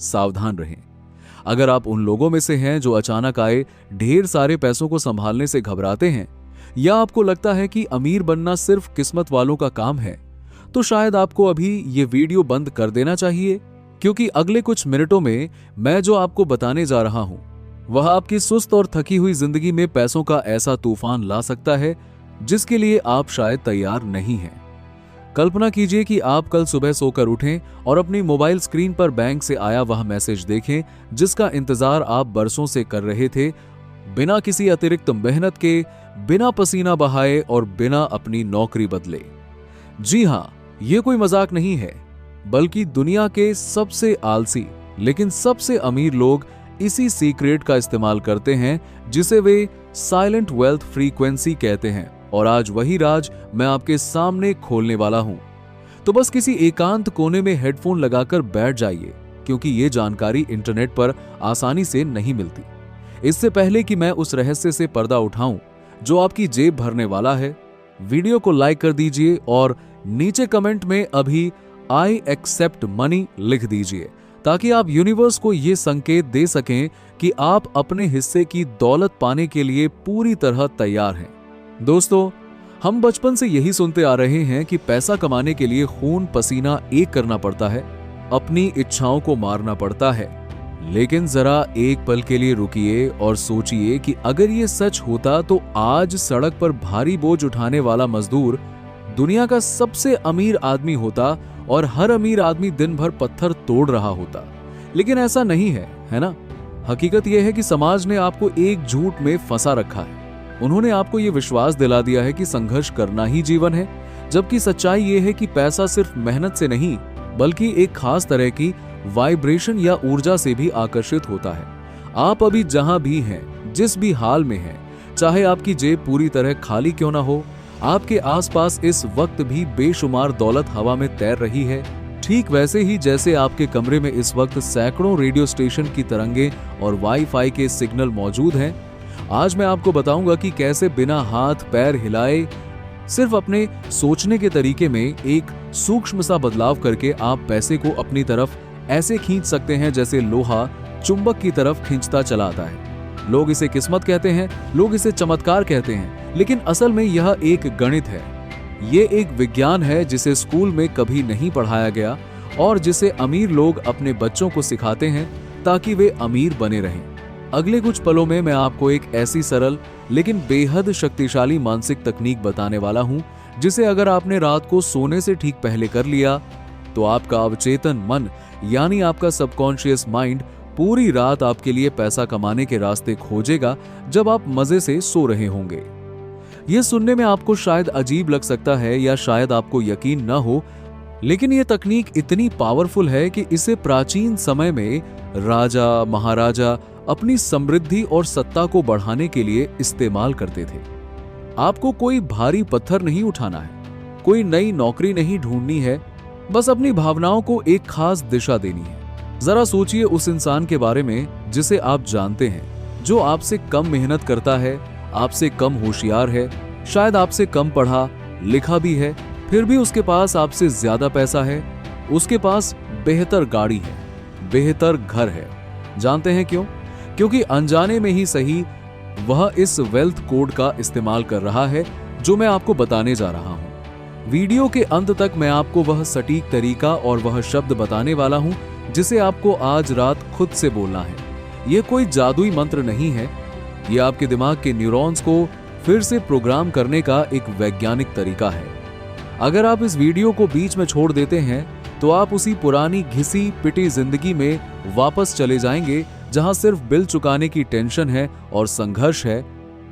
सावधान रहें। अगर आप उन लोगों में से हैं जो अचानक आए ढेर सारे पैसों को संभालने से घबराते हैं, या आपको लगता है कि अमीर बनना सिर्फ किस्मत वालों का काम है, तो शायद आपको अभी ये वीडियो बंद कर देना चाहिए, क्योंकि अगले कुछ मिनटों में मैं जो आपको बताने जा रहा हूं वह आपकी सुस्त और थकी हुई जिंदगी में पैसों का ऐसा तूफान ला सकता है जिसके लिए आप शायद तैयार नहीं हैं। कल्पना कीजिए कि आप कल सुबह सोकर उठें और अपनी मोबाइल स्क्रीन पर बैंक से आया वह मैसेज देखें जिसका इंतजार आप बरसों से कर रहे थे, बिना किसी अतिरिक्त मेहनत के, बिना पसीना बहाए और बिना अपनी नौकरी बदले। जी हां, ये कोई मजाक नहीं है, बल्कि दुनिया के सबसे आलसी लेकिन सबसे अमीर लोग इसी सीक्रेट का इस्तेमाल करते हैं जिसे वे साइलेंट वेल्थ फ्रीक्वेंसी कहते हैं, और आज वही राज मैं आपके सामने खोलने वाला हूं। तो बस किसी एकांत कोने में हेडफोन लगाकर बैठ जाइए, क्योंकि ये जानकारी इंटरनेट पर आसानी से नहीं मिलती। इससे पहले कि मैं उस रहस्य से पर्दा उठाऊं जो आपकी जेब भरने वाला है, वीडियो को लाइक कर दीजिए और नीचे कमेंट में अभी आई एक्सेप्ट मनी लिख दीजिए, ताकि आप यूनिवर्स को यह संकेत दे सकें कि आप अपने हिस्से की दौलत पाने के लिए पूरी तरह तैयार हैं। दोस्तों, हम बचपन से यही सुनते आ रहे हैं कि पैसा कमाने के लिए खून पसीना एक करना पड़ता है, अपनी इच्छाओं को मारना पड़ता है। लेकिन जरा एक पल के लिए रुकिए और सोचिए कि अगर ये सच होता तो आज सड़क पर भारी बोझ उठाने वाला मजदूर दुनिया का सबसे अमीर आदमी होता और हर अमीर आदमी दिन भर पत्थर तोड़ रहा होता। लेकिन ऐसा नहीं है, है ना? हकीकत यह है कि समाज ने आपको एक झूठ में फंसा रखा है। उन्होंने आपको यह विश्वास दिला दिया है कि संघर्ष करना ही जीवन है, जबकि सच्चाई यह है कि पैसा सिर्फ मेहनत से नहीं बल्कि एक खास तरह की वाइब्रेशन या ऊर्जा से भी आकर्षित होता है। आप अभी जहां भी हैं, जिस भी हाल में हैं, चाहे आपकी जेब पूरी तरह खाली क्यों ना हो, आपके आसपास इस वक्त भी बेशुमार दौलत हवा में तैर रही है, ठीक वैसे ही जैसे आपके कमरे में इस वक्त सैकड़ों रेडियो स्टेशन की तरंगे और वाईफाई के सिग्नल मौजूद हैं। आज मैं आपको बताऊंगा कि कैसे बिना हाथ पैर हिलाए, सिर्फ अपने सोचने के तरीके में एक सूक्ष्म सा बदलाव करके आप पैसे को अपनी तरफ ऐसे खींच सकते हैं जैसे लोहा चुंबक की तरफ खींचता चला आता है। लोग इसे किस्मत कहते हैं, लोग इसे चमत्कार कहते हैं, लेकिन असल में यह एक गणित है। ये एक विज्ञान है जिसे स्कूल में कभी नहीं पढ़ाया गया और जिसे अमीर लोग अपने बच्चों को सिखाते हैं ताकि वे अमीर बने रहें। अगले कुछ पलों में मैं आपको एक ऐसी सरल लेकिन बेहद शक्तिशाली मानसिक तकनीक बताने वाला हूं, जिसे अगर आपने रात को सोने से ठीक पहले कर लिया तो आपका अवचेतन मन यानी आपका सबकॉन्शियस माइंड पूरी रात आपके लिए पैसा कमाने के रास्ते खोजेगा जब आप मजे से सो रहे होंगे। यह सुनने में आपको शायद अजीब लग सकता है या शायद आपको यकीन न हो, लेकिन यह तकनीक इतनी पावरफुल है कि इसे प्राचीन समय में राजा महाराजा अपनी समृद्धि और सत्ता को बढ़ाने के लिए इस्तेमाल करते थे। आपको कोई भारी पत्थर नहीं उठाना है, कोई नई नौकरी नहीं ढूंढनी है, बस अपनी भावनाओं को एक खास दिशा देनी है। जरा सोचिए उस इंसान के बारे में जिसे आप जानते हैं, जो आपसे कम मेहनत करता है, आपसे कम होशियार है, शायद आपसे कम पढ़ा लिखा भी है, फिर भी उसके पास आपसे ज्यादा पैसा है, उसके पास बेहतर गाड़ी है, बेहतर घर है। जानते हैं क्यों? क्योंकि अनजाने में ही सही वह इस वेल्थ कोड का इस्तेमाल कर रहा है जो मैं आपको बताने जा रहा हूं। वीडियो के अंत तक मैं आपको वह सटीक तरीका और वह शब्द बताने वाला हूं जिसे आपको आज रात खुद से बोलना है। यह कोई जादुई मंत्र नहीं है, यह आपके दिमाग के न्यूरॉन्स को फिर से प्रोग्राम करने का एक वैज्ञानिक तरीका है। अगर आप इस वीडियो को बीच में छोड़ देते हैं तो आप उसी पुरानी घिसी पिटी जिंदगी में वापस चले जाएंगे जहां सिर्फ बिल चुकाने की टेंशन है और संघर्ष है।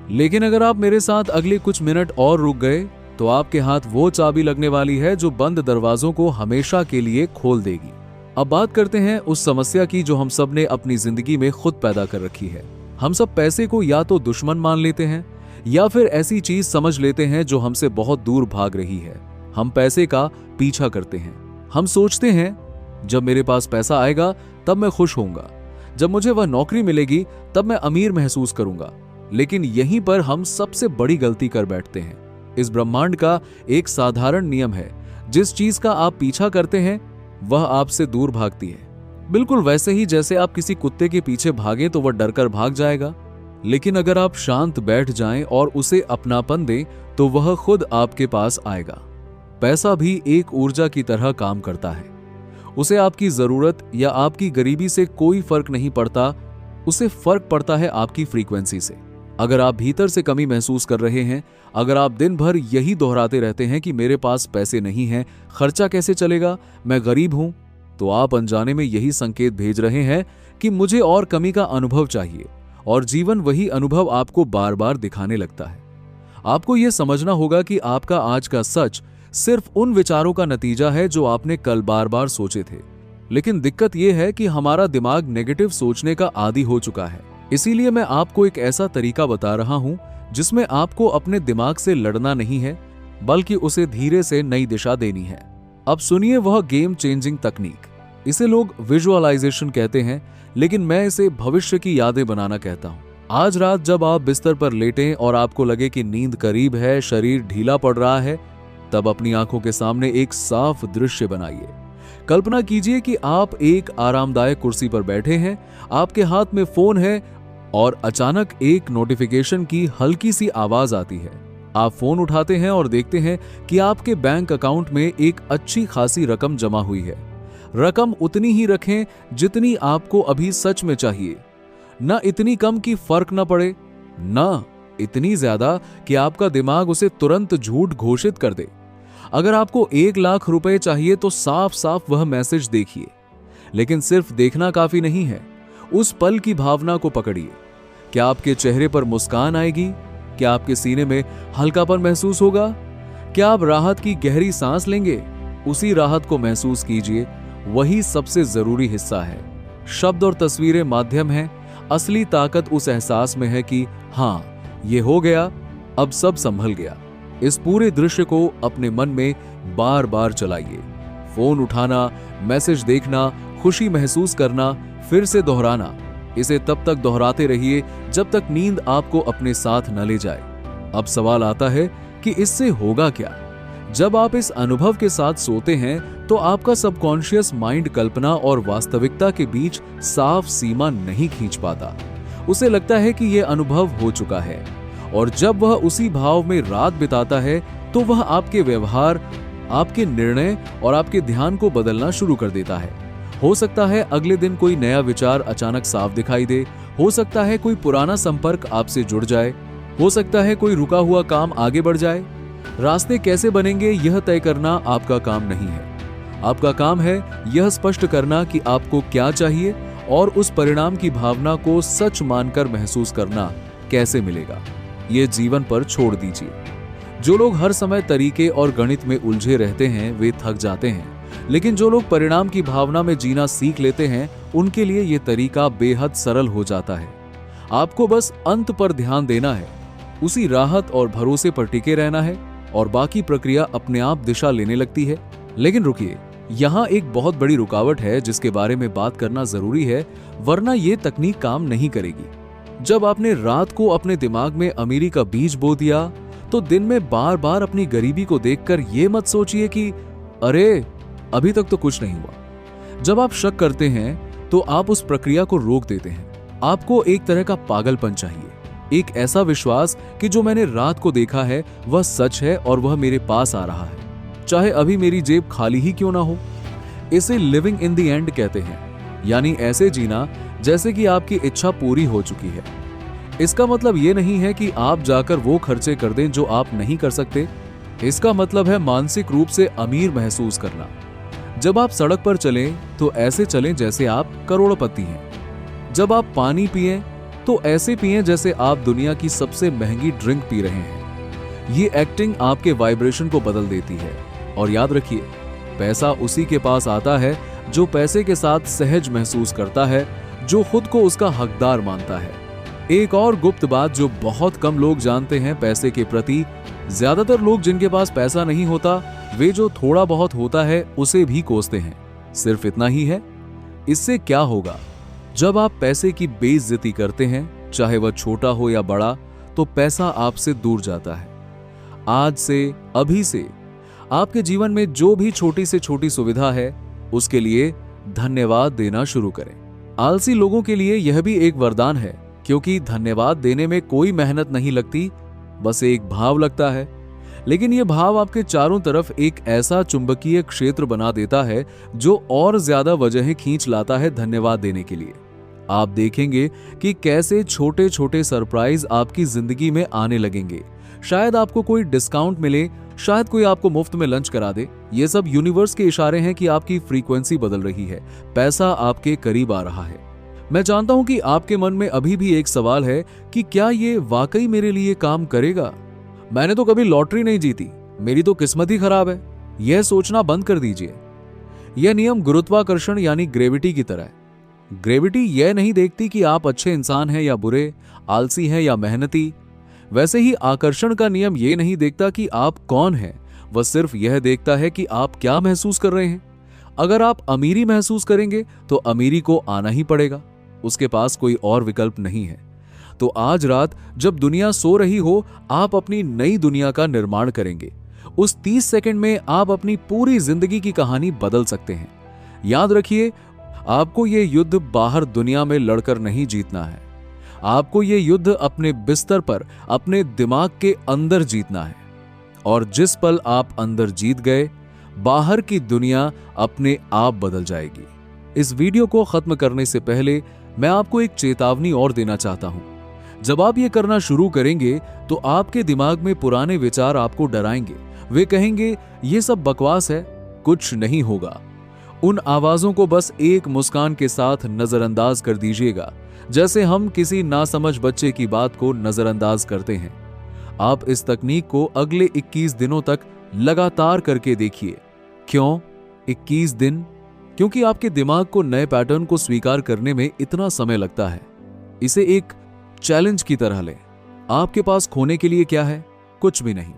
लेकिन अगर आप मेरे साथ अगले कुछ मिनट और रुक गए तो आपके हाथ वो चाबी लगने वाली है जो बंद दरवाजों को हमेशा के लिए खोल देगी। अब बात करते हैं उस समस्या की जो हम सब ने अपनी जिंदगी में खुद पैदा कर रखी है। हम सब पैसे को या तो दुश्मन मान लेते हैं या फिर ऐसी चीज समझ लेते हैं जो हमसे बहुत दूर भाग रही है। हम पैसे का पीछा करते हैं। हम सोचते हैं जब मेरे पास पैसा आएगा तब मैं खुश होऊंगा, जब मुझे वह नौकरी मिलेगी तब मैं अमीर महसूस करूंगा। लेकिन यहीं पर हम सबसे बड़ी गलती कर बैठते हैं। इस ब्रह्मांड का एक साधारण नियम है, जिस चीज का आप पीछा करते हैं वह आपसे दूर भागती है। बिल्कुल वैसे ही जैसे आप किसी कुत्ते के पीछे भागें तो वह डरकर भाग जाएगा, लेकिन अगर आप शांत बैठ जाएं और उसे अपनापन दें तो वह खुद आपके पास आएगा। पैसा भी एक ऊर्जा की तरह काम करता है। उसे आपकी जरूरत या आपकी गरीबी से कोई फर्क नहीं पड़ता, उसे फर्क पड़ता है आपकी फ्रीक्वेंसी से। अगर आप भीतर से कमी महसूस कर रहे हैं, अगर आप दिन भर यही दोहराते रहते हैं कि मेरे पास पैसे नहीं हैं, खर्चा कैसे चलेगा, मैं गरीब हूं, तो आप अनजाने में यही संकेत भेज रहे हैं कि मुझे और कमी का अनुभव चाहिए, और जीवन वही अनुभव आपको बार बार दिखाने लगता है। आपको यह समझना होगा कि आपका आज का सच सिर्फ उन विचारों का नतीजा है जो आपने कल बार बार सोचे थे। लेकिन दिक्कत यह है कि हमारा दिमाग नेगेटिव सोचने का आदी हो चुका है। इसीलिए मैं आपको एक ऐसा तरीका बता रहा हूं जिसमें आपको अपने दिमाग से लड़ना नहीं है, बल्कि उसे धीरे से नई दिशा देनी है। अब सुनिए वह गेम चेंजिंग तकनीक। इसे लोग विजुअलाइजेशन कहते हैं, लेकिन मैं इसे भविष्य की यादें बनाना कहता हूं। आज रात जब आप बिस्तर पर लेटें और आपको लगे कि नींद करीब है, शरीर ढीला पड़ रहा है, तब अपनी आंखों के सामने एक साफ दृश्य बनाइए। कल्पना कीजिए कि आप एक आरामदायक कुर्सी पर बैठे हैं, आपके हाथ में फोन है और अचानक एक नोटिफिकेशन की हल्की सी आवाज आती है। आप फोन उठाते हैं और देखते हैं कि आपके बैंक अकाउंट में एक अच्छी खासी रकम जमा हुई है। रकम उतनी ही रखें जितनी आपको अभी सच में चाहिए, न इतनी कम कि फर्क न पड़े, न इतनी ज्यादा कि आपका दिमाग उसे तुरंत झूठ घोषित कर दे। अगर आपको 1 लाख रुपए चाहिए तो साफ साफ वह मैसेज देखिए, लेकिन सिर्फ देखना काफी नहीं है, उस पल की भावना को पकड़िए। क्या आपके चेहरे पर मुस्कान आएगी? क्या आपके सीने में हल्कापन महसूस होगा? क्या आप राहत की गहरी सांस लेंगे? उसी राहत को महसूस कीजिए, वही सबसे जरूरी हिस्सा है। शब्द और तस्वीरें माध्यम हैं, असली ताकत उस एहसास में है कि हाँ, ये हो गया, अब सब संभल गया। इस पूरे दृश्य को अपने मन में बार बार चलाइए। फोन उठाना, मैसेज देखना, खुशी महसूस करना, फिर से दोहराना। इसे तब तक दोहराते रहिए जब तक नींद आपको अपने साथ न ले जाए। अब सवाल आता है कि इससे होगा क्या? जब आप इस अनुभव के साथ सोते हैं तो आपका सबकॉन्शियस माइंड कल्पना और वास्तविकता के बीच साफ सीमा नहीं खींच पाता। उसे लगता है कि यह अनुभव हो चुका है, और जब वह उसी भाव में रात बिताता है तो वह आपके व्यवहार, आपके निर्णय और आपके ध्यान को बदलना शुरू कर देता है। हो सकता है अगले दिन कोई नया विचार अचानक साफ दिखाई दे, हो सकता है कोई पुराना संपर्क आपसे जुड़ जाए, हो सकता है कोई रुका हुआ काम आगे बढ़ जाए। रास्ते कैसे बनेंगे यह तय करना आपका काम नहीं है। आपका काम है यह स्पष्ट करना कि आपको क्या चाहिए, और उस परिणाम की भावना को सच मानकर महसूस करना कैसे मिलेगा, ये जीवन पर छोड़ दीजिए। जो लोग हर समय तरीके और गणित में उलझे रहते हैं वे थक जाते हैं, लेकिन जो लोग परिणाम की भावना में जीना सीख लेते हैं उनके लिए यह तरीका बेहद सरल हो जाता है। आपको बस अंत पर ध्यान देना है, उसी राहत और भरोसे पर टिके रहना है, और बाकी प्रक्रिया अपने आप दिशा लेने लगती है। लेकिन रुकिए, यहाँ एक बहुत बड़ी रुकावट है जिसके बारे में बात करना जरूरी है, वरना ये तकनीक काम नहीं करेगी। जब आपने रात को अपने दिमाग में अमीरी का बीज बो दिया तो दिन में बार बार अपनी गरीबी को देखकर यह मत सोचिए कि अरे अभी तक तो कुछ नहीं हुआ। जब आप शक करते हैं तो आप उस प्रक्रिया को रोक देते हैं। आपको एक तरह का पागलपन चाहिए, एक ऐसा विश्वास कि जो मैंने रात को देखा है वह सच है और वह मेरे पास आ रहा है, चाहे अभी मेरी जेब खाली ही क्यों ना हो। इसे लिविंग इन द एंड कहते हैं, यानी ऐसे जीना जैसे कि आपकी इच्छा पूरी हो चुकी है। इसका मतलब यह नहीं है कि आप जाकर वो खर्चे कर दें जो आप नहीं कर सकते। इसका मतलब है मानसिक रूप से अमीर महसूस करना। जब आप सड़क पर चलें तो ऐसे चलें जैसे आप करोड़पति हैं। जब आप पानी पिएं तो ऐसे पिएं जैसे आप दुनिया की सबसे महंगी ड्रिंक पी रहे हैं। ये एक्टिंग आपके वाइब्रेशन को बदल देती है। और याद रखिए, पैसा उसी के पास आता है जो पैसे के साथ सहज महसूस करता है, जो खुद को उसका हकदार मानता है। एक और गुप्त बात जो बहुत कम लोग जानते हैं पैसे के प्रति, ज्यादातर लोग जिनके पास पैसा नहीं होता वे जो थोड़ा बहुत होता है उसे भी कोसते हैं। सिर्फ इतना ही है। इससे क्या होगा? जब आप पैसे की बेइज्जती करते हैं, चाहे वह छोटा हो या बड़ा, तो पैसा आपसे दूर जाता है। आज से, अभी से आपके जीवन में जो भी छोटी से छोटी सुविधा है उसके लिए धन्यवाद देना शुरू करें। आलसी लोगों के लिए यह भी एक वरदान है, क्योंकि धन्यवाद देने में कोई मेहनत नहीं लगती, बस एक भाव लगता है। लेकिन यह भाव आपके चारों तरफ एक ऐसा चुंबकीय क्षेत्र बना देता है जो और ज्यादा वजहें खींच लाता है धन्यवाद देने के लिए। आप देखेंगे कि कैसे छोटे छोटे सरप्राइज आपकी जिंदगी में आने लगेंगे। शायद आपको कोई डिस्काउंट मिले, शायद कोई आपको मुफ्त में लंच करा दे। ये सब यूनिवर्स के इशारे हैं कि आपकी फ्रीक्वेंसी बदल रही है, पैसा आपके करीब आ रहा है। मैं जानता हूं कि आपके मन में अभी भी एक सवाल है कि क्या ये वाकई मेरे लिए काम करेगा? मैंने तो कभी लॉटरी नहीं जीती, मेरी तो किस्मत ही खराब है। यह सोचना बंद कर दीजिए। यह नियम गुरुत्वाकर्षण यानी ग्रेविटी की तरह है। ग्रेविटी यह नहीं देखती कि आप अच्छे इंसान हैं या बुरे, आलसी हैं या मेहनती। वैसे ही आकर्षण का नियम यह नहीं देखता कि आप कौन हैं, वह सिर्फ यह देखता है कि आप क्या महसूस कर रहे हैं। अगर आप अमीरी महसूस करेंगे तो अमीरी को आना ही पड़ेगा, उसके पास कोई और विकल्प नहीं है। तो आज रात जब दुनिया सो रही हो, आप अपनी नई दुनिया का निर्माण करेंगे। उस 30 सेकंड में आप अपनी पूरी जिंदगी की कहानी बदल सकते हैं। याद रखिए, आपको ये युद्ध बाहर दुनिया में लड़कर नहीं जीतना है, आपको ये युद्ध अपने बिस्तर पर अपने दिमाग के अंदर जीतना है। और जिस पल आप अंदर जीत गए, बाहर की दुनिया अपने आप बदल जाएगी। इस वीडियो को खत्म करने से पहले मैं आपको एक चेतावनी और देना चाहता हूं। जब आप ये करना शुरू करेंगे तो आपके दिमाग में पुराने विचार आपको डराएंगे। वे कहेंगे ये सब बकवास है, कुछ नहीं होगा। उन आवाजों को बस एक मुस्कान के साथ नजरअंदाज कर दीजिएगा, जैसे हम किसी नासमझ बच्चे की बात को नजरअंदाज करते हैं। आप इस तकनीक को अगले 21 दिनों तक लगातार करके देखिए। क्यों 21 दिन? क्योंकि आपके दिमाग को नए पैटर्न को स्वीकार करने में इतना समय लगता है। इसे एक चैलेंज की तरह लें। आपके पास खोने के लिए क्या है? कुछ भी नहीं,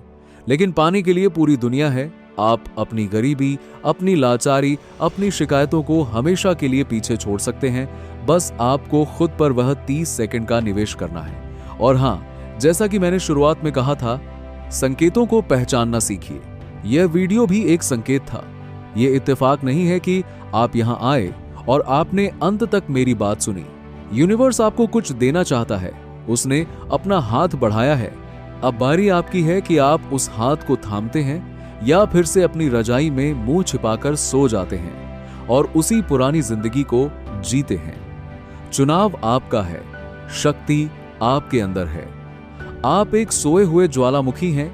लेकिन पाने के लिए पूरी दुनिया है। आप अपनी गरीबी, अपनी लाचारी, अपनी शिकायतों को हमेशा के लिए पीछे छोड़ सकते हैं। बस आपको खुद पर वह 30 सेकंड का निवेश करना है। और हां, जैसा कि मैंने शुरुआत में कहा था, संकेतों को पहचानना सीखिए। यह वीडियो भी एक संकेत था। यह इत्तेफाक नहीं है कि आप यहां आए और आपने अंत तक मेरी बात सुनी। यूनिवर्स आपको कुछ देना चाहता है, उसने अपना हाथ बढ़ाया है। अब बारी आपकी है कि आप उस हाथ को थामते हैं या फिर से अपनी रजाई में मुंह छिपाकर सो जाते हैं और उसी पुरानी जिंदगी को जीते हैं। चुनाव आपका है, शक्ति आपके अंदर है। आप एक सोए हुए ज्वालामुखी हैं।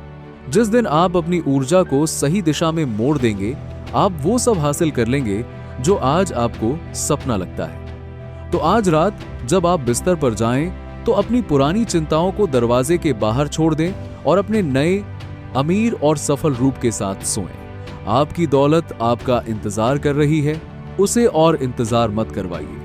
जिस दिन आप अपनी ऊर्जा को सही दिशा में मोड़ देंगे, आप वो सब हासिल कर लेंगे जो आज आपको सपना लगता है। तो आज रात जब आप बिस्तर पर जाएं, तो अपनी पुरानी चिंताओं को दरवाजे के बाहर छोड़ दें और अपने नए, अमीर और सफल रूप के साथ सोएं। आपकी दौलत आपका इंतजार कर रही है, उसे और इंतजार मत करवाइए।